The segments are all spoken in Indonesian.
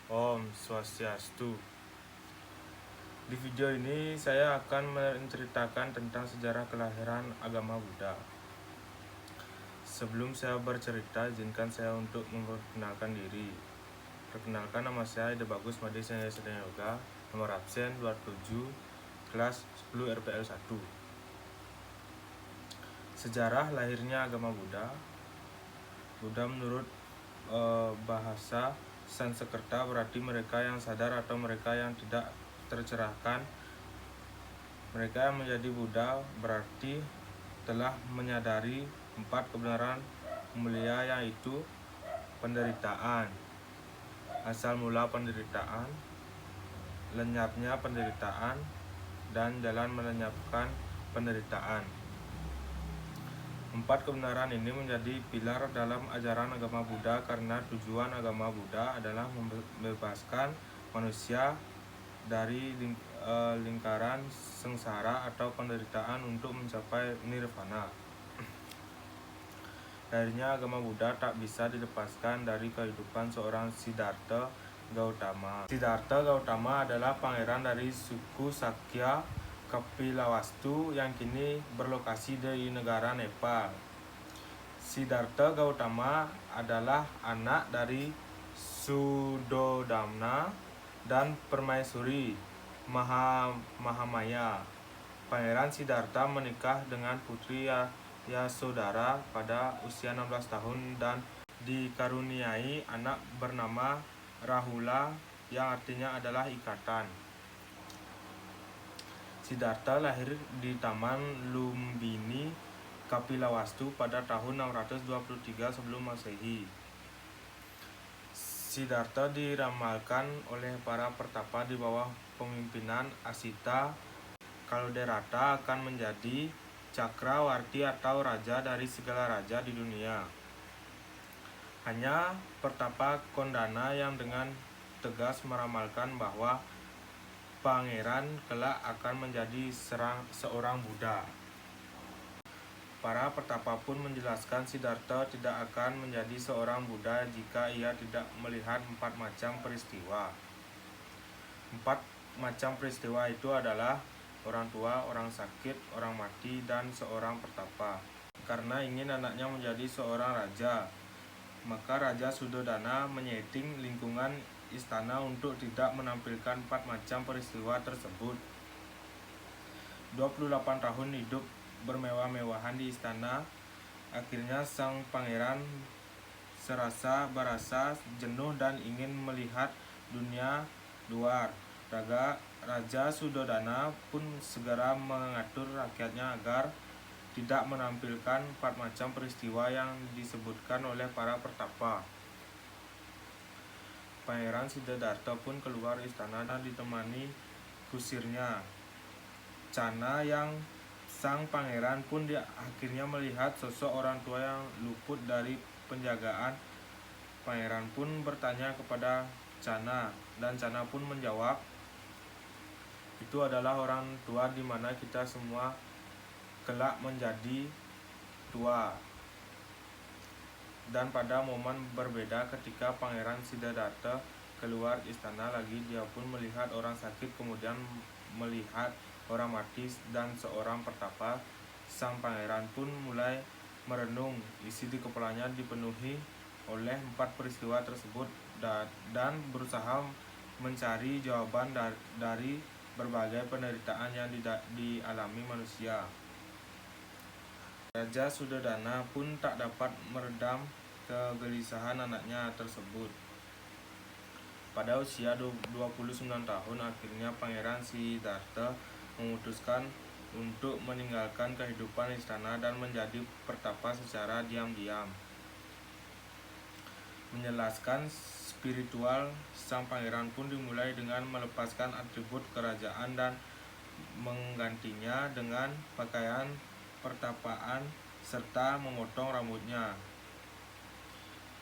Om Swastiastu. Di video ini saya akan menceritakan tentang sejarah kelahiran agama Buddha. Sebelum saya bercerita, izinkan saya untuk memperkenalkan diri. Perkenalkan, nama saya Ide Bagus Made Sedang Yoga, nomor absen 27, kelas 10 RPL 1. Sejarah lahirnya agama Buddha. Buddha menurut bahasa Sanskerta berarti mereka yang sadar atau mereka yang tidak tercerahkan. Mereka yang menjadi Buddha berarti telah menyadari 4 kebenaran mulia, yaitu penderitaan, asal mula penderitaan, lenyapnya penderitaan, dan jalan melenyapkan penderitaan. 4 kebenaran ini menjadi pilar dalam ajaran agama Buddha karena tujuan agama Buddha adalah membebaskan manusia dari lingkaran sengsara atau penderitaan untuk mencapai nirvana. Akhirnya agama Buddha tak bisa dilepaskan dari kehidupan seorang Siddhartha Gautama. Siddhartha Gautama adalah pangeran dari suku Sakya Kapilawastu yang kini berlokasi di negara Nepal. Siddhartha Gautama adalah anak dari Suddhodana dan Permaisuri Mahamaya. Pangeran Siddhartha menikah dengan putri Yasodhara pada usia 16 tahun dan dikaruniai anak bernama Rahula yang artinya adalah ikatan. Siddhartha lahir di Taman Lumbini Kapilawastu pada tahun 623 sebelum Masehi. Siddhartha diramalkan oleh para pertapa di bawah pemimpinan Asita Kalderata akan menjadi Cakrawarti atau raja dari segala raja di dunia. Hanya pertapa Kondana yang dengan tegas meramalkan bahwa pangeran kelak akan menjadi seorang Buddha. Para pertapa pun menjelaskan Siddhartha tidak akan menjadi seorang Buddha jika ia tidak melihat 4 macam peristiwa. 4 macam peristiwa itu adalah orang tua, orang sakit, orang mati, dan seorang pertapa. Karena ingin anaknya menjadi seorang raja, maka Raja Suddhodana menyeting lingkungan istana untuk tidak menampilkan 4 macam peristiwa tersebut. 28 tahun hidup bermewah-mewahan di istana. Akhirnya sang pangeran berasa jenuh dan ingin melihat dunia luar. Raja Suddhodana pun segera mengatur rakyatnya agar tidak menampilkan 4 macam peristiwa yang disebutkan oleh para pertapa. Pangeran Siddhartha pun keluar istana dan ditemani kusirnya Channa. Yang sang pangeran pun akhirnya melihat sosok orang tua yang luput dari penjagaan. Pangeran pun bertanya kepada Channa dan Channa pun menjawab, itu adalah orang tua di mana kita semua kelak menjadi tua. Dan pada momen berbeda ketika Pangeran Siddhartha keluar istana lagi, dia pun melihat orang sakit, kemudian melihat orang mati dan seorang pertapa. Sang pangeran pun mulai merenung. Isi di kepalanya dipenuhi oleh 4 peristiwa tersebut dan berusaha mencari jawaban dari berbagai penderitaan yang dialami manusia. Raja Suddhodana pun tak dapat meredam kegelisahan anaknya tersebut. Pada usia 29 tahun, akhirnya Pangeran Siddhartha memutuskan untuk meninggalkan kehidupan istana dan menjadi pertapa secara diam-diam. Menjelaskan spiritual sang pangeran pun dimulai dengan melepaskan atribut kerajaan dan menggantinya dengan pakaian pertapaan serta memotong rambutnya.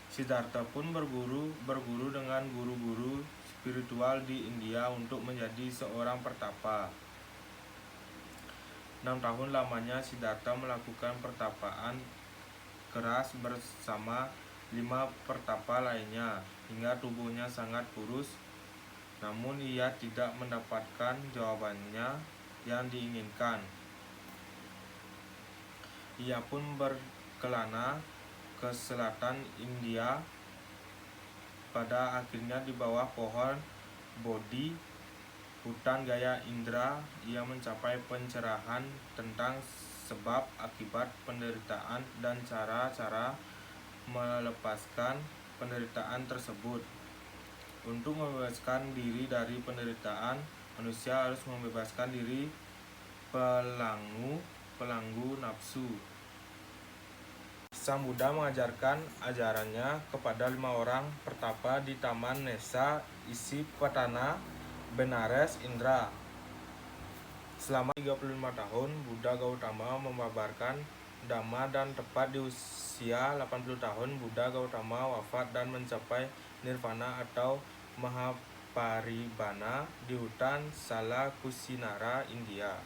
Siddhartha pun berguru dengan guru-guru spiritual di India untuk menjadi seorang pertapa. 6 tahun lamanya Siddhartha melakukan pertapaan keras bersama 5 pertapa lainnya hingga tubuhnya sangat kurus, namun ia tidak mendapatkan jawabannya yang diinginkan. Ia pun berkelana ke selatan India. Pada akhirnya di bawah pohon Bodhi, hutan Gaya Indra, ia mencapai pencerahan tentang sebab akibat penderitaan dan cara-cara melepaskan penderitaan tersebut. Untuk membebaskan diri dari penderitaan, manusia harus membebaskan diri pelanggu nafsu. Sang Buddha mengajarkan ajarannya kepada 5 orang pertapa di Taman Nesa Isipatana, Benares, Indra. Selama 35 tahun, Buddha Gautama membabarkan Dhamma, dan tepat di usia 80 tahun, Buddha Gautama wafat dan mencapai nirvana atau Mahaparibana di hutan Salakusinara, India.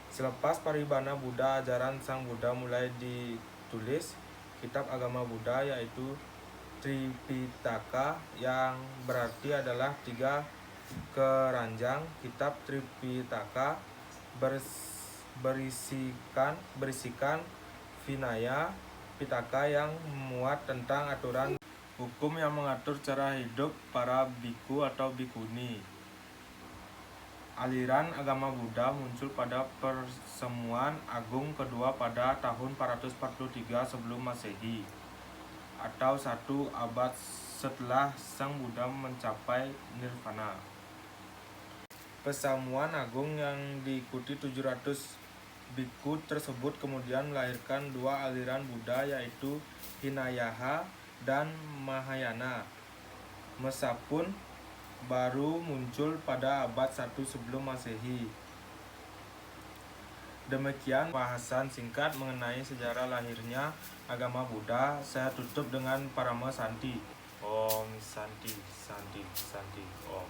Selepas paribana Buddha, ajaran Sang Buddha mulai ditulis. Kitab agama Buddha yaitu Tripitaka, yang berarti adalah 3 keranjang. Kitab Tripitaka berisikan Vinaya Pitaka yang memuat tentang aturan hukum yang mengatur cara hidup para biku atau bikuni. Aliran agama Buddha muncul pada pertemuan agung kedua pada tahun 443 sebelum Masehi, atau 1 abad setelah Sang Buddha mencapai nirvana. Pertemuan agung yang diikuti 700 biku tersebut kemudian melahirkan 2 aliran Buddha, yaitu Hinayana dan Mahayana. Meskipun baru muncul pada abad 1 sebelum Masehi. Demikian bahasan singkat mengenai sejarah lahirnya agama Buddha. Saya tutup dengan Parama Santi. Om Santi, Santi, Santi, Om.